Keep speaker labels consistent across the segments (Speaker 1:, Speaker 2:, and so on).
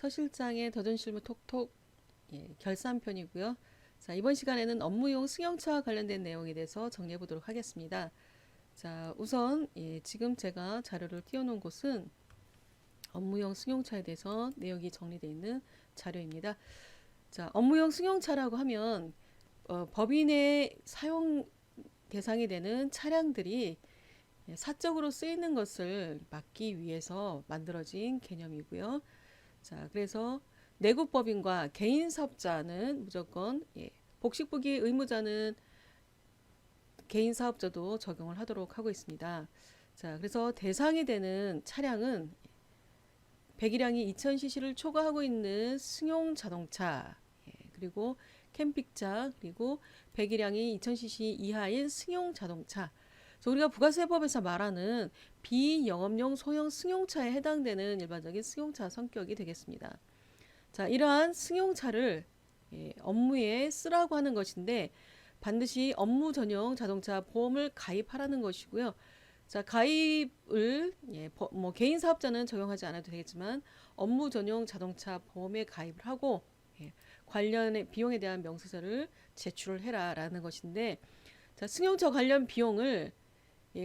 Speaker 1: 서 실장의 더전실무 톡톡 결산편이고요. 자, 이번 시간에는 업무용 승용차와 관련된 내용에 대해서 정리해 보도록 하겠습니다. 자, 우선 지금 제가 자료를 띄워놓은 곳은 업무용 승용차에 대해서 내용이 정리되어 있는 자료입니다. 자, 업무용 승용차라고 하면 법인의 사용 대상이 되는 차량들이 사적으로 쓰이는 것을 막기 위해서 만들어진 개념이고요. 자, 그래서 내국법인과 개인사업자는 무조건 복식부기 의무자는 개인사업자도 적용을 하도록 하고 있습니다. 자, 그래서 대상이 되는 차량은 배기량이 2000cc를 초과하고 있는 승용 자동차, 그리고 캠핑차, 그리고 배기량이 2000cc 이하인 승용 자동차. 그래서 우리가 부가세법에서 말하는 비영업용 소형 승용차에 해당되는 일반적인 승용차 성격이 되겠습니다. 자, 이러한 승용차를 업무에 쓰라고 하는 것인데 반드시 업무 전용 자동차 보험을 가입하라는 것이고요. 자, 가입을 뭐 개인 사업자는 적용하지 않아도 되겠지만 업무 전용 자동차 보험에 가입을 하고 관련의 비용에 대한 명세서를 제출을 해라라는 것인데, 자, 승용차 관련 비용을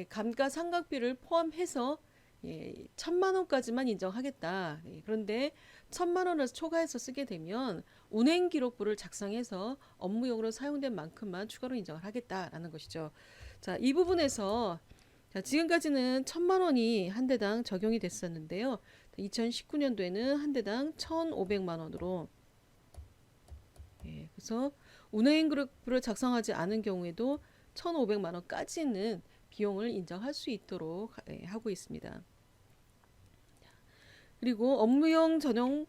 Speaker 1: 감가상각비를 포함해서 1000만 원까지만 인정하겠다. 그런데 1000만 원을 초과해서 쓰게 되면 운행기록부를 작성해서 업무용으로 사용된 만큼만 추가로 인정을 하겠다라는 것이죠. 자, 이 부분에서 자, 지금까지는 1000만 원이 한 대당 적용이 됐었는데요. 2019년도에는 한 대당 1500만 원으로 그래서 운행기록부를 작성하지 않은 경우에도 1500만 원까지는 비용을 인정할 수 있도록 하고 있습니다. 그리고 업무 전용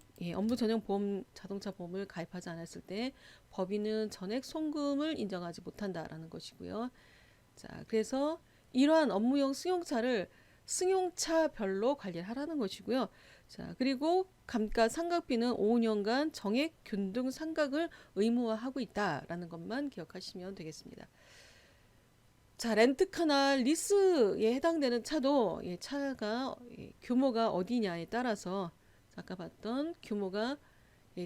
Speaker 1: 보험, 자동차 보험을 가입하지 않았을 때 법인은 전액 송금을 인정하지 못한다라는 것이고요. 자, 그래서 이러한 업무용 승용차를 승용차별로 관리를 하라는 것이고요. 자, 그리고 감가상각비는 5년간 정액 균등 상각을 의무화하고 있다라는 것만 기억하시면 되겠습니다. 자, 렌트카나 리스에 해당되는 차도 차가 규모가 어디냐에 따라서 아까 봤던 규모가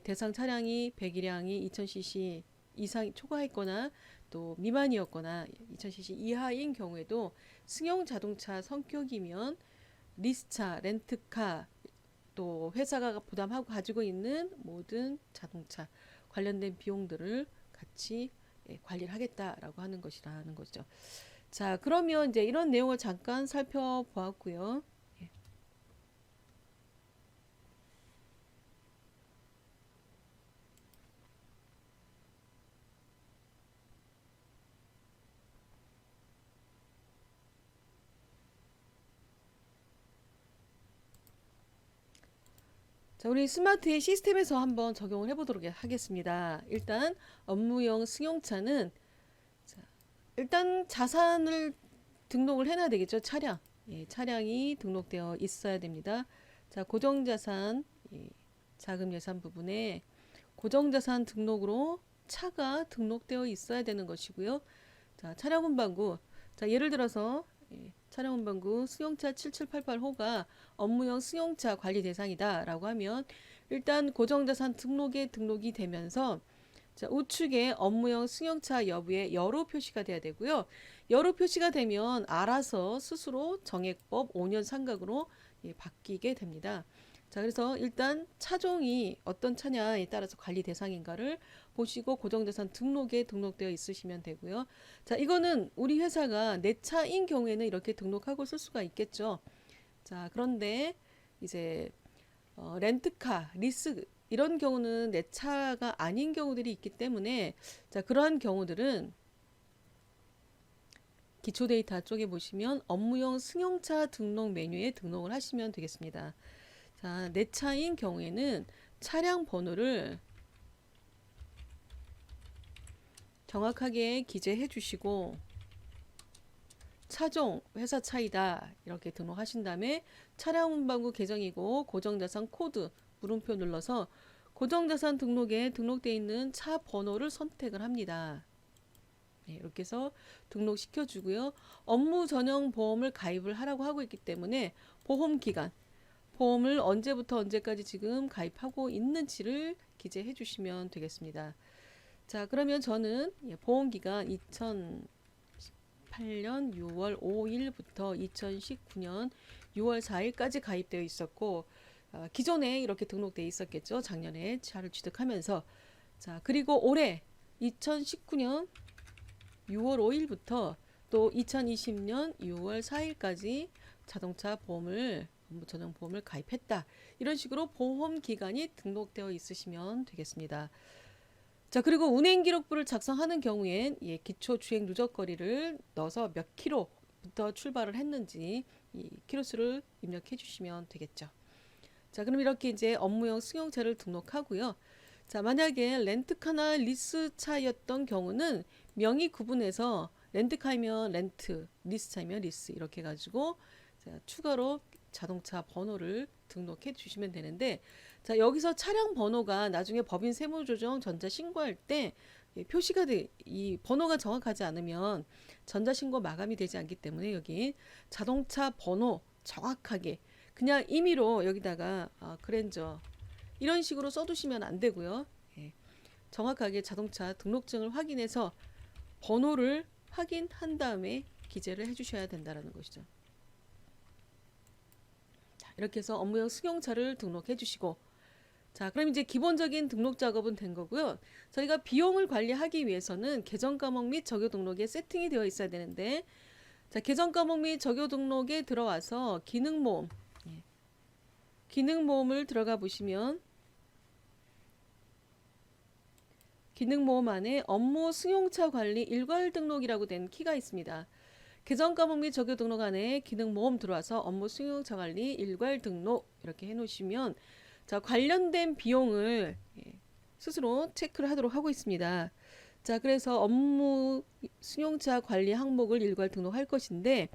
Speaker 1: 대상 차량이 배기량이 2000cc 이상 초과했거나 또 미만이었거나 2000cc 이하인 경우에도 승용 자동차 성격이면 리스차, 렌트카 또 회사가 부담하고 가지고 있는 모든 자동차 관련된 비용들을 같이 관리를 하겠다라고 하는 것이라는 거죠. 자, 그러면 이제 이런 내용을 잠깐 살펴보았고요. 자, 우리 스마트의 시스템에서 한번 적용을 해보도록 하겠습니다. 일단 업무용 승용차는 자, 일단 자산을 등록을 해놔야 되겠죠. 차량. 차량이 등록되어 있어야 됩니다. 자, 고정자산, 자금예산 부분에 고정자산 등록으로 차가 등록되어 있어야 되는 것이고요. 자, 차량 운반구. 자, 예를 들어서 차량 운반구 승용차 7788호가 업무용 승용차 관리 대상이다 라고 하면 일단 고정자산 등록에 등록이 되면서 자, 우측에 업무용 승용차 여부에 여로 표시가 돼야 되고요. 여로 표시가 되면 알아서 스스로 정액법 5년 상각으로 바뀌게 됩니다. 자, 그래서 일단 차종이 어떤 차냐에 따라서 관리 대상인가를 보시고 고정자산 등록에 등록되어 있으시면 되고요. 자, 이거는 우리 회사가 내 차인 경우에는 이렇게 등록하고 쓸 수가 있겠죠. 자, 그런데 이제 렌트카, 리스 이런 경우는 내 차가 아닌 경우들이 있기 때문에 자, 그러한 경우들은 기초 데이터 쪽에 보시면 업무용 승용차 등록 메뉴에 등록을 하시면 되겠습니다. 자, 내 차인 경우에는 차량 번호를 정확하게 기재해 주시고 차종 회사 차이다 이렇게 등록하신 다음에 차량 운반구 계정이고 고정자산 코드 물음표 눌러서 고정자산 등록에 등록되어 있는 차 번호를 선택을 합니다. 이렇게 해서 등록시켜 주고요. 업무 전용 보험을 가입을 하라고 하고 있기 때문에 보험기간 보험을 언제부터 언제까지 지금 가입하고 있는지를 기재해 주시면 되겠습니다. 자, 그러면 저는 보험기간 2018년 6월 5일부터 2019년 6월 4일까지 가입되어 있었고, 기존에 이렇게 등록되어 있었겠죠. 작년에 차를 취득하면서. 자, 그리고 올해 2019년 6월 5일부터 또 2020년 6월 4일까지 자동차 보험을 전용 보험을 가입했다. 이런 식으로 보험 기간이 등록되어 있으시면 되겠습니다. 자, 그리고 운행 기록부를 작성하는 경우엔 기초 주행 누적 거리를 넣어서 몇 킬로부터 출발을 했는지 이 킬로수를 입력해 주시면 되겠죠. 자, 그럼 이렇게 이제 업무용 승용차를 등록하고요. 자, 만약에 렌트카나 리스차였던 경우는 명의 구분해서 렌트카이면 렌트, 리스차이면 리스 이렇게 해가지고 자, 추가로 자동차 번호를 등록해 주시면 되는데, 자, 여기서 차량 번호가 나중에 법인 세무조정 전자신고할 때 표시가 이 번호가 정확하지 않으면 전자신고 마감이 되지 않기 때문에 여기 자동차 번호 정확하게 그냥 임의로 여기다가 그랜저 이런 식으로 써두시면 안 되고요. 정확하게 자동차 등록증을 확인해서 번호를 확인한 다음에 기재를 해주셔야 된다는 것이죠. 자, 이렇게 해서 업무용 승용차를 등록해 주시고, 자, 그럼 이제 기본적인 등록 작업은 된 거고요. 저희가 비용을 관리하기 위해서는 계정 과목 및 적요 등록에 세팅이 되어 있어야 되는데, 자, 계정 과목 및 적요 등록에 들어와서 기능모음, 기능모음을 들어가 보시면 기능모음 안에 업무 승용차 관리 일괄 등록이라고 된 키가 있습니다. 계정 과목 및 적요 등록 안에 기능모음 들어와서 업무 승용차 관리 일괄 등록 이렇게 해놓으시면 자, 관련된 비용을 스스로 체크를 하도록 하고 있습니다. 자, 그래서 업무 승용차 관리 항목을 일괄 등록할 것인데,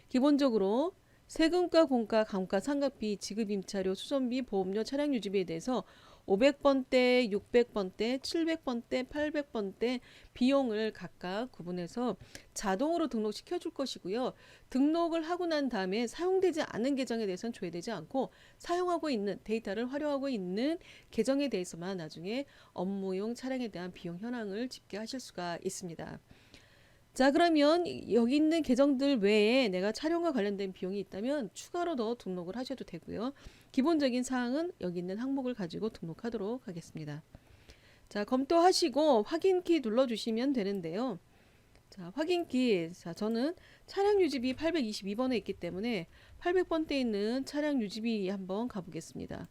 Speaker 1: 기본적으로 세금과 공과, 감가, 상각비, 지급 임차료, 수선비, 보험료, 차량 유지비에 대해서 500번대, 600번대, 700번대, 800번대 비용을 각각 구분해서 자동으로 등록시켜 줄 것이고요. 등록을 하고 난 다음에 사용되지 않은 계정에 대해서는 조회되지 않고 사용하고 있는 데이터를 활용하고 있는 계정에 대해서만 나중에 업무용 차량에 대한 비용 현황을 집계하실 수가 있습니다. 자, 그러면 여기 있는 계정들 외에 내가 촬영과 관련된 비용이 있다면 추가로 더 등록을 하셔도 되고요. 기본적인 사항은 여기 있는 항목을 가지고 등록하도록 하겠습니다. 자, 검토하시고 확인키 눌러주시면 되는데요. 자, 확인키. 자, 저는 차량 유지비 822번에 있기 때문에 800번대에 있는 차량 유지비 한번 가보겠습니다.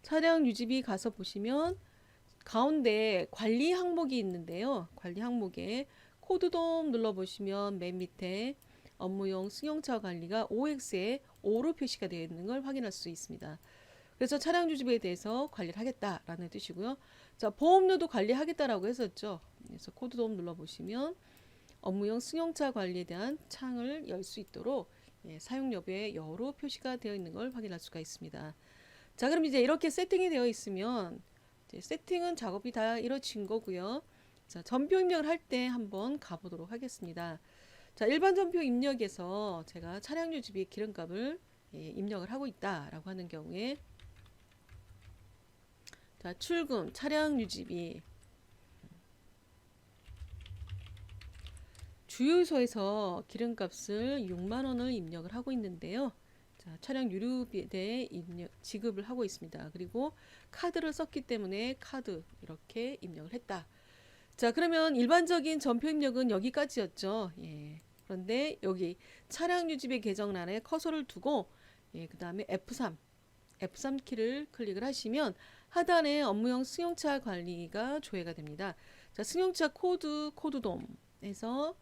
Speaker 1: 차량 유지비 가서 보시면 가운데 관리 항목이 있는데요. 관리 항목에 코드돔 눌러보시면 맨 밑에 업무용 승용차 관리가 OX에 5로 표시가 되어 있는 걸 확인할 수 있습니다. 그래서 차량 유지비에 대해서 관리를 하겠다라는 뜻이고요. 자, 보험료도 관리하겠다라고 했었죠. 그래서 코드돔 눌러보시면 업무용 승용차 관리에 대한 창을 열 수 있도록 사용 여부에 여로 표시가 되어 있는 걸 확인할 수가 있습니다. 자, 그럼 이제 이렇게 세팅이 되어 있으면 세팅은 작업이 다 이루어진 거고요. 자, 전표 입력을 할 때 한번 가보도록 하겠습니다. 자, 일반 전표 입력에서 제가 차량 유지비 기름값을 입력을 하고 있다라고 하는 경우에 자, 출금 차량 유지비 주유소에서 기름값을 6만원을 입력을 하고 있는데요. 자, 차량 유류비에 대해 지급을 하고 있습니다. 그리고 카드를 썼기 때문에 카드 이렇게 입력을 했다. 자, 그러면 일반적인 전표 입력은 여기까지였죠. 그런데 여기 차량 유지비 계정란에 커서를 두고 그 다음에 F3 키를 클릭을 하시면 하단에 업무용 승용차 관리가 조회가 됩니다. 자, 승용차 코드돔에서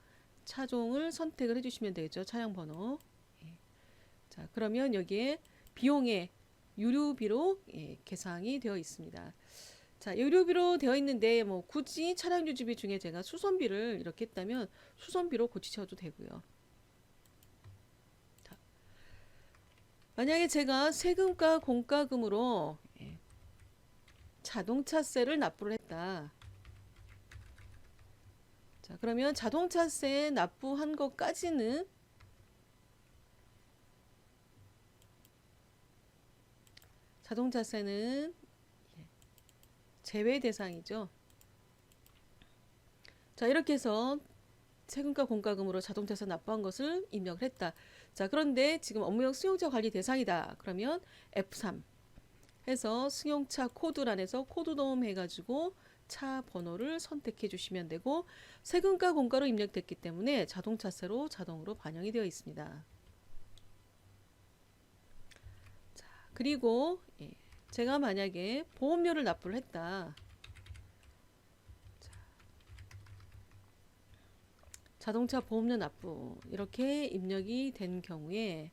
Speaker 1: 차종을 선택을 해주시면 되겠죠. 차량 번호. 자, 그러면 여기에 비용의 유류비로 계상이 되어 있습니다. 자, 유류비로 되어 있는데 뭐 굳이 차량 유지비 중에 제가 수선비를 이렇게 했다면 수선비로 고치셔도 되고요. 자, 만약에 제가 세금과 공과금으로 자동차세를 납부를 했다. 자, 그러면 자동차세 납부한 것까지는 자동차세는 제외 대상이죠. 자, 이렇게 해서 세금과 공과금으로 자동차세 납부한 것을 입력을 했다. 자, 그런데 지금 업무용 승용차 관리 대상이다. 그러면 F3 해서 승용차 코드란에서 코드 도움 해가지고 차 번호를 선택해 주시면 되고, 세금과 공과로 입력됐기 때문에 자동차세로 자동으로 반영이 되어 있습니다. 자, 그리고 제가 만약에 보험료를 납부를 했다. 자동차 보험료 납부 이렇게 입력이 된 경우에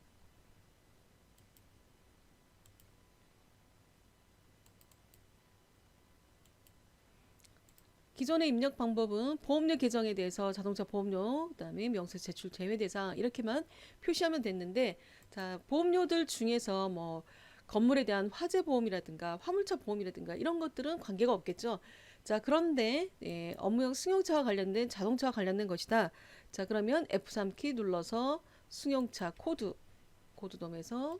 Speaker 1: 기존의 입력 방법은 보험료 계정에 대해서 자동차 보험료, 그다음에 명세 제출 제외 대상 이렇게만 표시하면 됐는데, 자, 보험료들 중에서 뭐 건물에 대한 화재 보험이라든가 화물차 보험이라든가 이런 것들은 관계가 없겠죠. 자, 그런데 업무용 승용차와 관련된 자동차와 관련된 것이다. 자, 그러면 F3키 눌러서 승용차 코드돔에서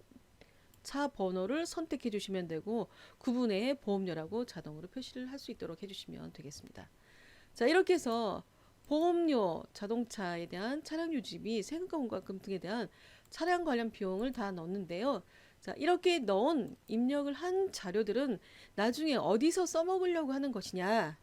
Speaker 1: 차 번호를 선택해 주시면 되고, 구분에 보험료라고 자동으로 표시를 할 수 있도록 해주시면 되겠습니다. 자, 이렇게 해서 보험료, 자동차에 대한 차량 유지비, 세금과 공과금 등에 대한 차량 관련 비용을 다 넣었는데요. 자, 이렇게 넣은 입력을 한 자료들은 나중에 어디서 써먹으려고 하는 것이냐.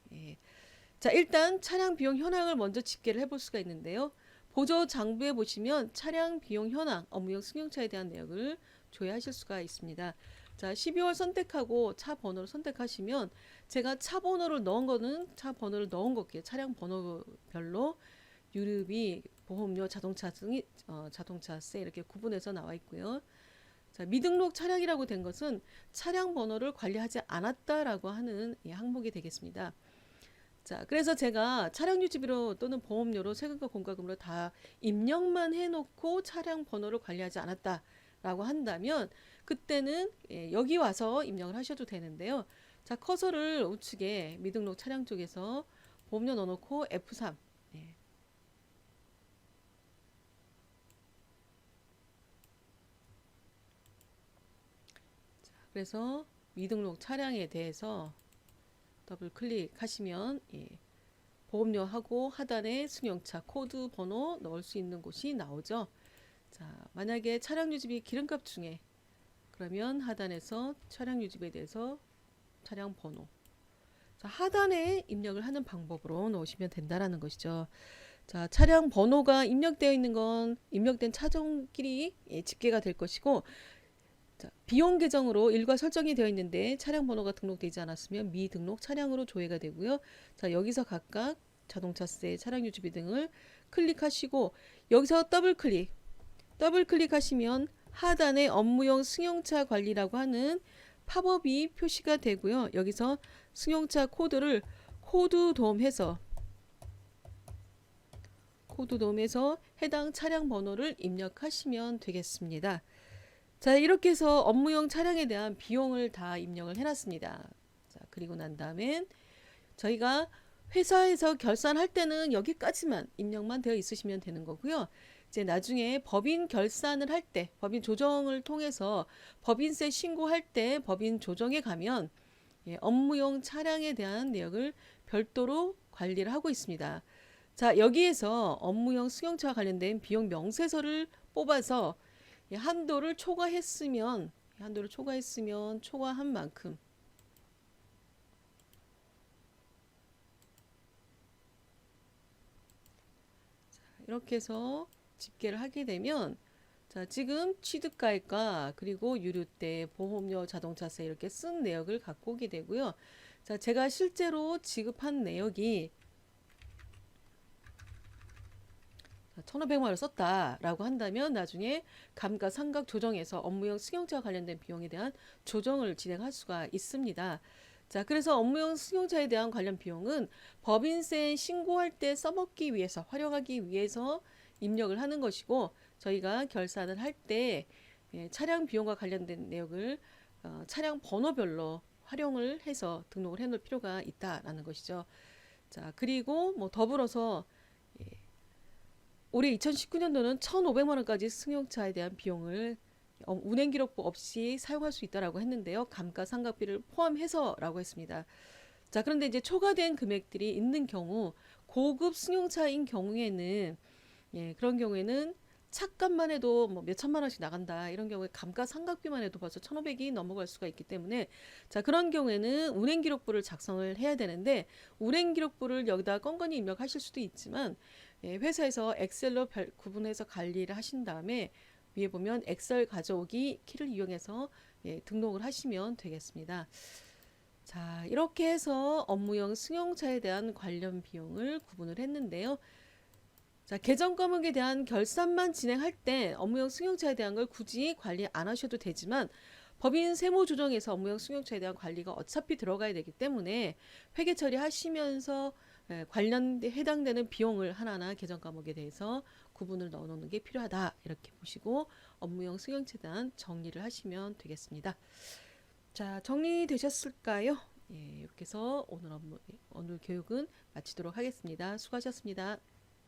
Speaker 1: 자, 일단 차량 비용 현황을 먼저 집계를 해볼 수가 있는데요. 보조 장부에 보시면 차량 비용 현황, 업무용 승용차에 대한 내역을 조회하실 수가 있습니다. 자, 12월 선택하고 차 번호를 선택하시면 제가 차 번호를 넣은 거는 차 번호를 넣은 거기에 차량 번호별로 유류비, 보험료, 자동차 등이 자동차세 이렇게 구분해서 나와 있고요. 자, 미등록 차량이라고 된 것은 차량 번호를 관리하지 않았다라고 하는 항목이 되겠습니다. 자, 그래서 제가 차량 유지비로 또는 보험료로 세금과 공과금으로 다 입력만 해놓고 차량 번호를 관리하지 않았다라고 한다면 그때는 여기 와서 입력을 하셔도 되는데요. 자, 커서를 우측에 미등록 차량 쪽에서 보험료 넣어놓고 F3 자, 그래서 미등록 차량에 대해서 더블 클릭하시면 보험료하고 하단에 승용차 코드 번호 넣을 수 있는 곳이 나오죠. 자, 만약에 차량 유지비 기름값 중에 그러면 하단에서 차량 유지비에 대해서 차량 번호, 자, 하단에 입력을 하는 방법으로 넣으시면 된다라는 것이죠. 자, 차량 번호가 입력되어 있는 건 입력된 차종끼리 집계가 될 것이고, 자, 비용 계정으로 일괄 설정이 되어 있는데 차량 번호가 등록되지 않았으면 미등록 차량으로 조회가 되고요. 자, 여기서 각각 자동차세, 차량 유지비 등을 클릭하시고 여기서 더블 클릭하시면 하단에 업무용 승용차 관리라고 하는 팝업이 표시가 되고요. 여기서 승용차 코드를 코드돔해서 해당 차량 번호를 입력하시면 되겠습니다. 자, 이렇게 해서 업무용 차량에 대한 비용을 다 입력을 해놨습니다. 자, 그리고 난 다음엔 저희가 회사에서 결산할 때는 여기까지만 입력만 되어 있으시면 되는 거고요. 이제 나중에 법인 결산을 할 때, 법인 조정을 통해서 법인세 신고할 때 법인 조정에 가면 업무용 차량에 대한 내역을 별도로 관리를 하고 있습니다. 자, 여기에서 업무용 승용차와 관련된 비용 명세서를 뽑아서 한도를 초과했으면 초과한 만큼 이렇게 해서 집계를 하게 되면, 자, 지금 취득가액과 그리고 유류세, 보험료, 자동차세 이렇게 쓴 내역을 갖고 오게 되고요. 자, 제가 실제로 지급한 내역이 1,500만 원을 썼다라고 한다면 나중에 감가상각 조정에서 업무용 승용차와 관련된 비용에 대한 조정을 진행할 수가 있습니다. 자, 그래서 업무용 승용차에 대한 관련 비용은 법인세 신고할 때 써먹기 위해서, 활용하기 위해서 입력을 하는 것이고, 저희가 결산을 할 때 차량 비용과 관련된 내역을 차량 번호별로 활용을 해서 등록을 해놓을 필요가 있다라는 것이죠. 자, 그리고 뭐 더불어서 올해 2019년도는 1,500만 원까지 승용차에 대한 비용을 운행기록부 없이 사용할 수 있다라고 했는데요. 감가상각비를 포함해서라고 했습니다. 자, 그런데 이제 초과된 금액들이 있는 경우, 고급 승용차인 경우에는, 그런 경우에는 차값만 해도 뭐 몇 천만 원씩 나간다. 이런 경우에 감가상각비만 해도 벌써 1,500이 넘어갈 수가 있기 때문에, 자, 그런 경우에는 운행기록부를 작성을 해야 되는데, 운행기록부를 여기다 건건히 입력하실 수도 있지만, 회사에서 엑셀로 구분해서 관리를 하신 다음에 위에 보면 엑셀 가져오기 키를 이용해서 등록을 하시면 되겠습니다. 자, 이렇게 해서 업무용 승용차에 대한 관련 비용을 구분을 했는데요. 자, 계정 과목에 대한 결산만 진행할 때 업무용 승용차에 대한 걸 굳이 관리 안 하셔도 되지만 법인 세무 조정에서 업무용 승용차에 대한 관리가 어차피 들어가야 되기 때문에 회계 처리하시면서 관련 해당되는 비용을 하나하나 계정 과목에 대해서 구분을 넣어 놓는 게 필요하다. 이렇게 보시고 업무용 승용차에 대한 정리를 하시면 되겠습니다. 자, 정리되셨을까요? 이렇게 해서 오늘 교육은 마치도록 하겠습니다. 수고하셨습니다.